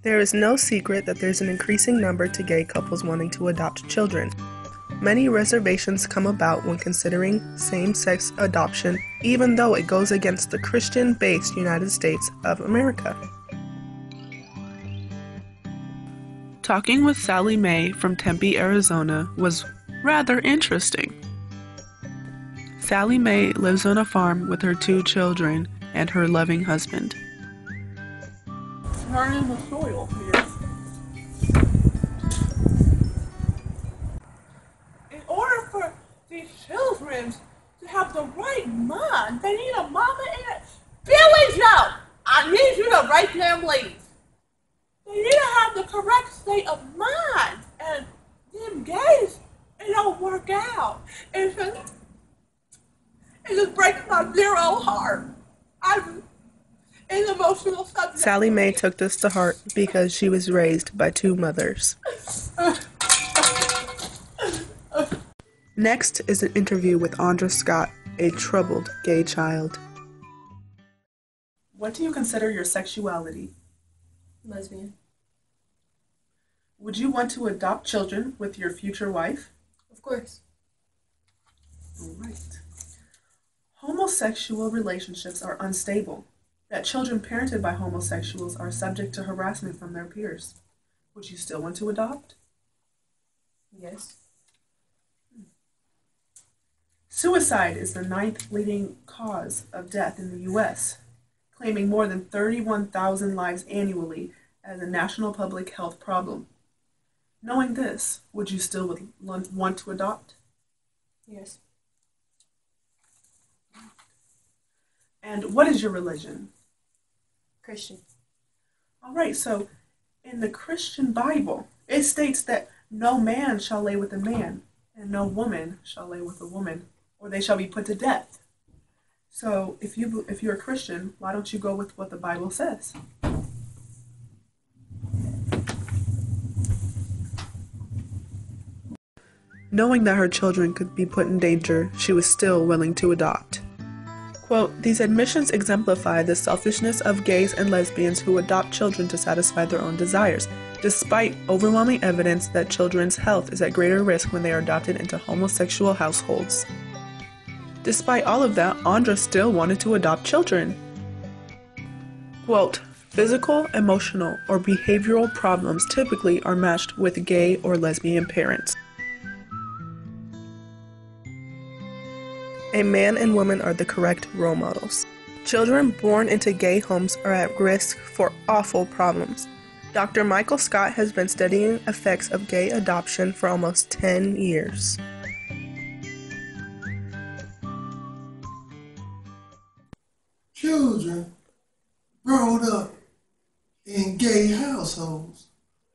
There is no secret that there's an increasing number to gay couples wanting to adopt children. Many reservations come about when considering same-sex adoption, even though it goes against the Christian-based United States of America. Talking with Sally Mae from Tempe, Arizona was rather interesting. Sally Mae lives on a farm with her 2 children and her loving husband. Turning the soil here. In order for these children to have the right mind, they need a mama and a... Billy Joe! I need you to write them leaves. They need to have the correct state of mind. And them gays, it don't work out. It's just breaking my dear old heart. I'm an emotional subject. Sally Mae took this to heart because she was raised by 2 mothers. Next is an interview with Andra Scott, a troubled gay child. What do you consider your sexuality? Lesbian. Would you want to adopt children with your future wife? Of course. All right. Homosexual relationships are unstable. That children parented by homosexuals are subject to harassment from their peers. Would you still want to adopt? Yes. Suicide is the 9th leading cause of death in the U.S., claiming more than 31,000 lives annually as a national public health problem. Knowing this, would you still want to adopt? Yes. And what is your religion? Christian. All right, so in the Christian Bible, it states that no man shall lay with a man, and no woman shall lay with a woman, or they shall be put to death. So if you're a Christian, why don't you go with what the Bible says? Knowing that her children could be put in danger, she was still willing to adopt. Quote, "These admissions exemplify the selfishness of gays and lesbians who adopt children to satisfy their own desires, despite overwhelming evidence that children's health is at greater risk when they are adopted into homosexual households." Despite all of that, Andra still wanted to adopt children. Quote, "Physical, emotional, or behavioral problems typically are matched with gay or lesbian parents. A man and woman are the correct role models. Children born into gay homes are at risk for awful problems. Dr. Michael Scott has been studying effects of gay adoption for almost 10 years. Children brought up in gay households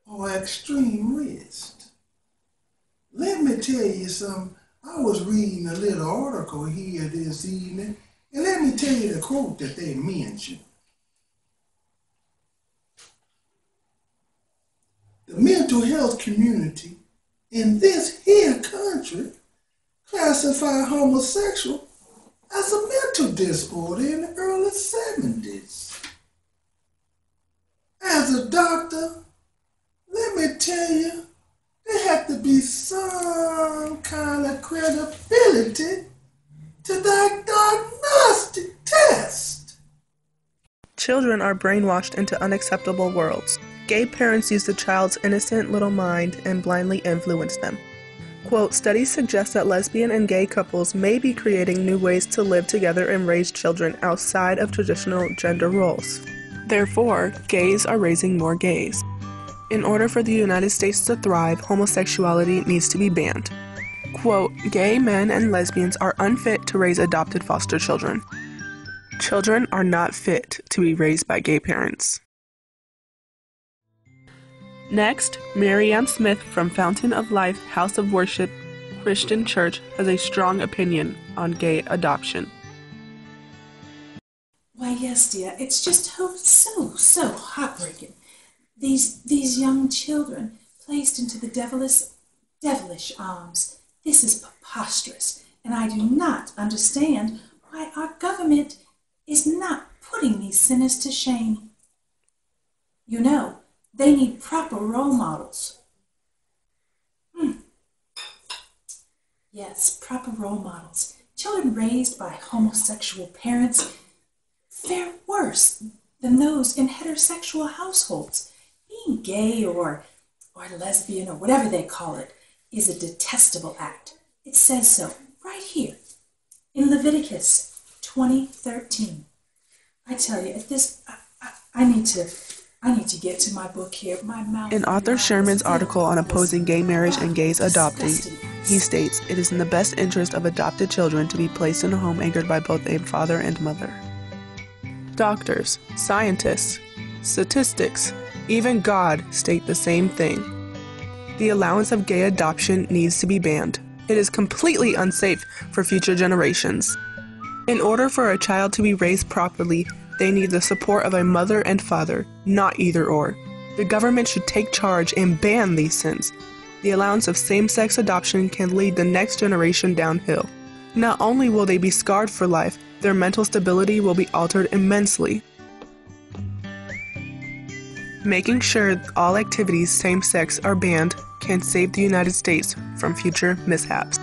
are at extreme risk. Let me tell you something. I was reading a little article here this evening, and let me tell you the quote that they mentioned. The mental health community in this here country classify homosexual as a mental disorder in the early 70s. As a doctor, let me tell you, there had to be some kind of credibility to that diagnostic test. Children are brainwashed into unacceptable worlds. Gay parents use the child's innocent little mind and blindly influence them. Quote, "Studies suggest that lesbian and gay couples may be creating new ways to live together and raise children outside of traditional gender roles. Therefore, gays are raising more gays. In order for the United States to thrive, homosexuality needs to be banned. Quote, "Gay men and lesbians are unfit to raise adopted foster children. Children are not fit to be raised by gay parents." Next, Marianne Smith from Fountain of Life House of Worship Christian Church has a strong opinion on gay adoption. Why, yes, dear, it's just so heartbreaking. These young children placed into the devilish arms. This is preposterous, and I do not understand why our government is not putting these sinners to shame. You know, They need proper role models. Yes, proper role models. Children raised by homosexual parents fare worse than those in heterosexual households. Being gay or lesbian or whatever they call it is a detestable act. It says so right here in Leviticus 20:13. I tell you, at this, I need to get to my book here. My mouth. In author Sherman's article on opposing gay marriage and gays adopting, he states, "It is in the best interest of adopted children to be placed in a home anchored by both a father and mother." Doctors, scientists, statistics, even God state the same thing. The allowance of gay adoption needs to be banned. It is completely unsafe for future generations. In order for a child to be raised properly, they need the support of a mother and father, not either or. The government should take charge and ban these sins. The allowance of same-sex adoption can lead the next generation downhill. Not only will they be scarred for life, their mental stability will be altered immensely. Making sure all activities same-sex are banned can save the United States from future mishaps.